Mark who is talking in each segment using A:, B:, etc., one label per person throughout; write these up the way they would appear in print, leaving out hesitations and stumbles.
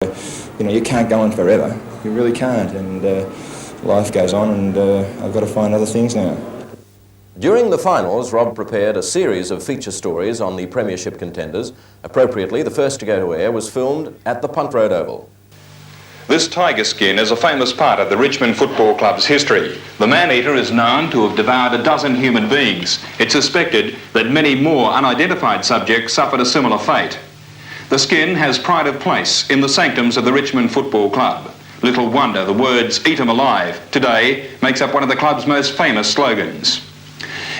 A: You know, you can't go on forever. You really can't, and life goes on, and I've got to find other things now.
B: During the finals, Rob prepared a series of feature stories on the premiership contenders. Appropriately, the first to go to air was filmed at the Punt Road Oval.
C: This tiger skin is a famous part of the Richmond Football Club's history. The man-eater is known to have devoured a dozen human beings. It's suspected that many more unidentified subjects suffered a similar fate. The skin has pride of place in the sanctums of the Richmond Football Club. Little wonder the words "Eat 'em alive" today makes up one of the club's most famous slogans.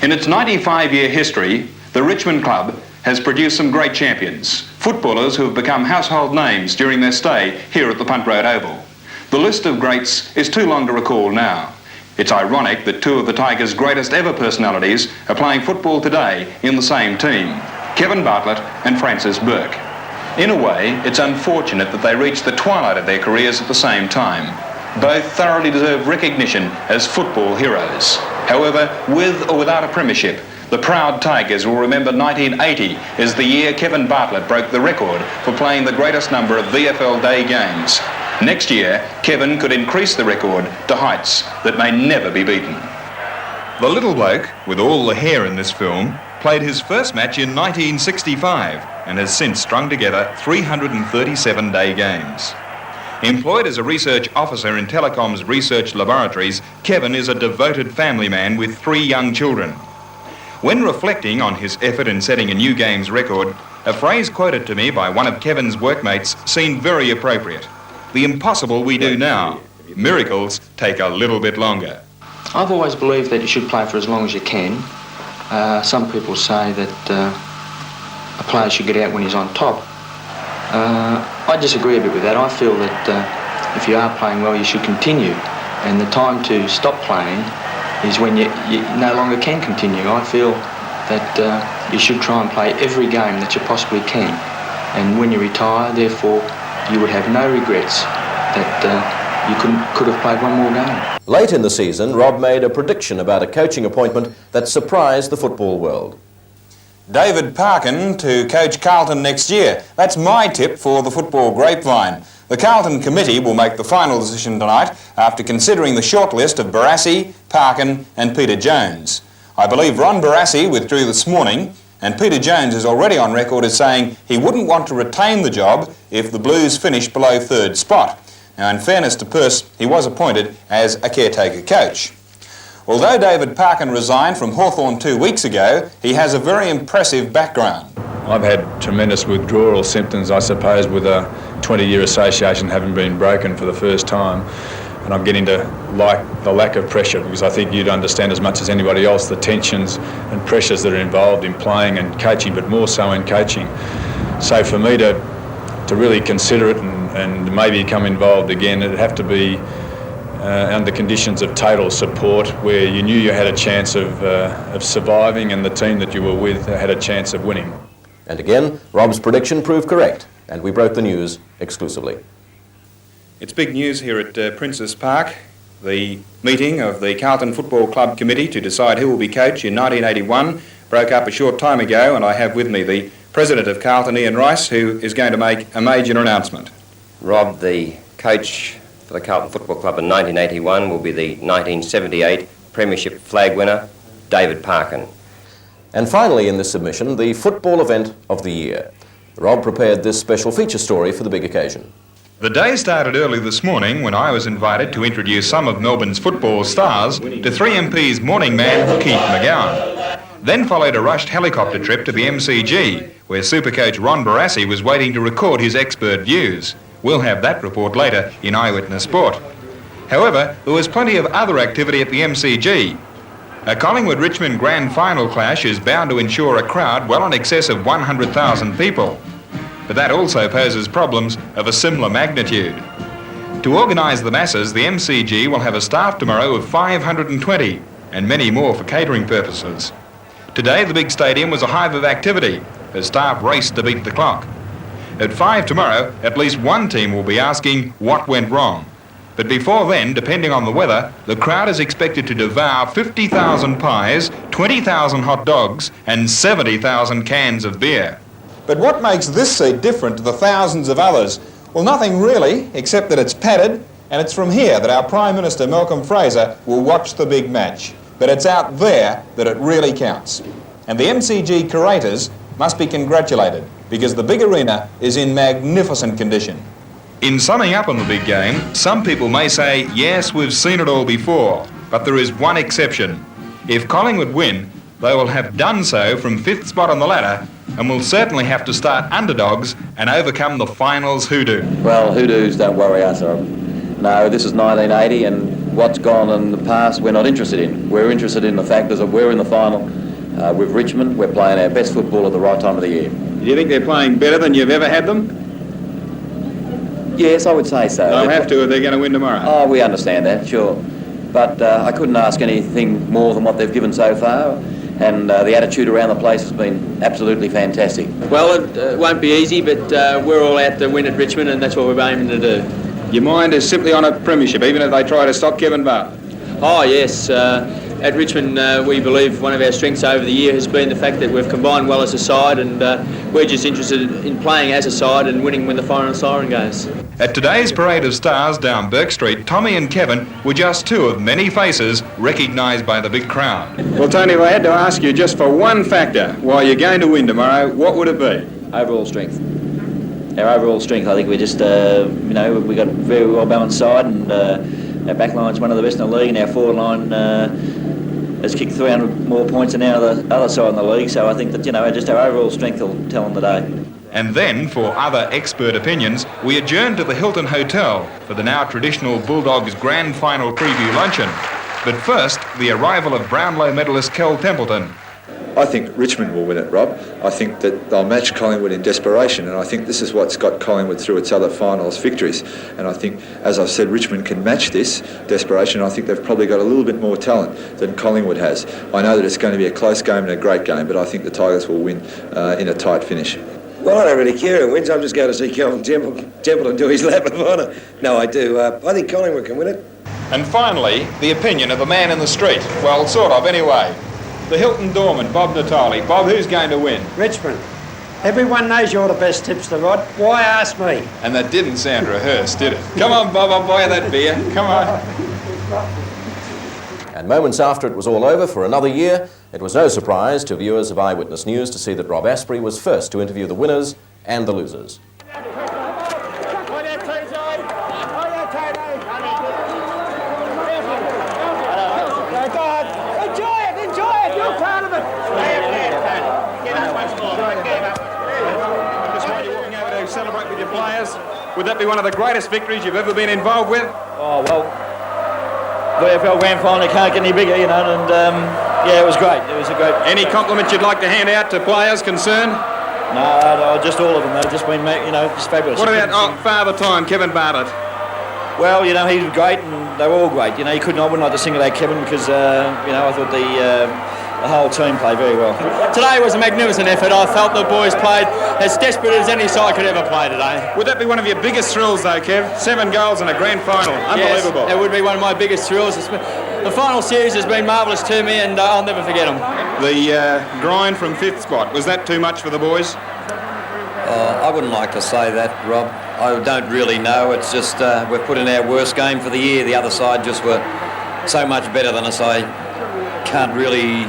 C: In its 95-year history, the Richmond Club has produced some great champions, footballers who have become household names during their stay here at the Punt Road Oval. The list of greats is too long to recall now. It's ironic that two of the Tigers' greatest ever personalities are playing football today in the same team, Kevin Bartlett and Francis Burke. In a way, it's unfortunate that they reached the twilight of their careers at the same time. Both thoroughly deserve recognition as football heroes. However, with or without a premiership, the proud Tigers will remember 1980 as the year Kevin Bartlett broke the record for playing the greatest number of VFL day games. Next year, Kevin could increase the record to heights that may never be beaten.
D: The little bloke, with all the hair in this film, played his first match in 1965 and has since strung together 337 day games. Employed as a research officer in Telecom's research laboratories, Kevin is a devoted family man with 3 young children. When reflecting on his effort in setting a new games record, a phrase quoted to me by one of Kevin's workmates seemed very appropriate. The impossible we do now. Miracles take a little bit longer.
E: I've always believed that you should play for as long as you can. Some people say that a player should get out when he's on top. I disagree a bit with that. I feel that if you are playing well, you should continue. And the time to stop playing is when you no longer can continue. I feel that you should try and play every game that you possibly can. And when you retire, therefore, you would have no regrets that you could have played one more game.
B: Late in the season, Rob made a prediction about a coaching appointment that surprised the football world.
C: David Parkin to coach Carlton next year. That's my tip for the football grapevine. The Carlton committee will make the final decision tonight after considering the shortlist of Barassi, Parkin and Peter Jones. I believe Ron Barassi withdrew this morning, and Peter Jones is already on record as saying he wouldn't want to retain the job if the Blues finished below 3rd spot. Now, in fairness to Pearce, he was appointed as a caretaker coach. Although David Parkin resigned from Hawthorn 2 weeks ago, he has a very impressive background.
F: I've had tremendous withdrawal symptoms, I suppose, with a 20-year association having been broken for the first time. And I'm getting to like the lack of pressure, because I think you'd understand as much as anybody else the tensions and pressures that are involved in playing and coaching, but more so in coaching. So for me to really consider it and maybe become involved again, it'd have to be under conditions of total support, where you knew you had a chance of surviving and the team that you were with had a chance of winning.
B: And again, Rob's prediction proved correct, and we broke the news exclusively.
D: It's big news here at Princes Park. The meeting of the Carlton Football Club Committee to decide who will be coach in 1981 broke up a short time ago, and I have with me the President of Carlton, Ian Rice, who is going to make a major announcement.
G: Rob, the coach for the Carlton Football Club in 1981 will be the 1978 Premiership flag winner, David Parkin.
B: And finally in this submission, the football event of the year. Rob prepared this special feature story for the big occasion.
D: The day started early this morning when I was invited to introduce some of Melbourne's football stars to 3MP's morning man, Keith McGowan. Then followed a rushed helicopter trip to the MCG, where Supercoach Ron Barassi was waiting to record his expert views. We'll have that report later in Eyewitness Sport. However, there was plenty of other activity at the MCG. A Collingwood-Richmond grand final clash is bound to ensure a crowd well in excess of 100,000 people. But that also poses problems of a similar magnitude. To organise the masses, the MCG will have a staff tomorrow of 520, and many more for catering purposes. Today, the big stadium was a hive of activity as staff raced to beat the clock. At 5 tomorrow, at least one team will be asking what went wrong. But before then, depending on the weather, the crowd is expected to devour 50,000 pies, 20,000 hot dogs and 70,000 cans of beer.
C: But what makes this seat different to the thousands of others?
D: Well, nothing really, except that it's padded, and it's from here that our Prime Minister, Malcolm Fraser, will watch the big match. But it's out there that it really counts. And the MCG curators must be congratulated, because the big arena is in magnificent condition. In summing up on the big game, some people may say, yes, we've seen it all before, but there is one exception. If Collingwood win, they will have done so from 5th spot on the ladder, and will certainly have to start underdogs and overcome the finals hoodoo.
H: Well, hoodoos don't worry us. No, this is 1980, and what's gone in the past we're not interested in. We're interested in the fact that we're in the final with Richmond. We're playing our best football at the right time of the year.
D: Do you think they're playing better than you've ever had them?
H: Yes, I would say so.
D: They'll have to if they're going to win tomorrow.
H: Oh, we understand that, sure. But I couldn't ask anything more than what they've given so far, and the attitude around the place has been absolutely fantastic.
E: Well, it won't be easy, but we're all out to win at Richmond, and that's what we're aiming to do.
D: Your mind is simply on a premiership, even if they try to stop Kevin Bartlett.
E: Oh, yes. At Richmond, we believe one of our strengths over the year has been the fact that we've combined well as a side, and we're just interested in playing as a side and winning when the final siren goes.
D: At today's Parade of Stars down Burke Street, Tommy and Kevin were just two of many faces recognised by the big crowd. Well, Tony, if I had to ask you just for one factor why you're going to win tomorrow, what would it be?
H: Overall strength. Our overall strength, I think we're just, we've got a very well-balanced side, and our back line's one of the best in the league, and our forward line has kicked 300 more points than our other side in the league, so I think that, just our overall strength will tell them today.
D: And then, for other expert opinions, we adjourned to the Hilton Hotel for the now traditional Bulldogs Grand Final preview luncheon. But first, the arrival of Brownlow medalist Kel Templeton.
I: I think Richmond will win it, Rob. I think that they'll match Collingwood in desperation, and I think this is what's got Collingwood through its other finals victories. And I think, as I've said, Richmond can match this desperation. I think they've probably got a little bit more talent than Collingwood has. I know that it's going to be a close game and a great game, but I think the Tigers will win in a tight finish.
J: Well, I don't really care who wins. I'm just going to see Kelvin Templeton do his lap of honour. No, I do. I think Collingwood can win it.
D: And finally, the opinion of the man in the street. Well, sort of, anyway. The Hilton doorman, Bob Natali. Bob, who's going to win?
K: Richmond. Everyone knows you're the best tipster, Rod. Why ask me?
D: And that didn't sound rehearsed, did it? Come on, Bob, I'll buy you that beer. Come on.
B: And moments after it was all over for another year, it was no surprise to viewers of Eyewitness News to see that Rob Astbury was first to interview the winners and the losers.
D: Celebrate with your players. Would that be one of the greatest victories you've ever been involved with?
H: Oh, well, the AFL Grand Final can't get any bigger, and it was great. It was a great...
D: Any compliments you'd like to hand out to players concerned?
H: No, just all of them. They've just been, just fabulous.
D: What about Father Time, Kevin Bartlett?
H: Well, he was great, and they were all great. I wouldn't like to single out Kevin because, I thought the whole team played very well.
E: Today was a magnificent effort. I felt the boys played as desperate as any side could ever play today.
D: Would that be one of your biggest thrills, though, Kev? 7 goals in a grand final. Unbelievable.
E: Yes, it would be one of my biggest thrills. The final series has been marvellous to me, and I'll never forget them.
D: The grind from 5th spot, was that too much for the boys?
H: I wouldn't like to say that, Rob. I don't really know. It's just we've put in our worst game for the year. The other side just were so much better than us. I can't really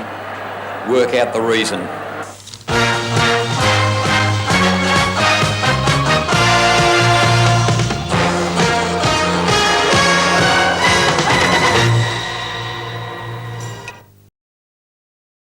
H: work out the reason.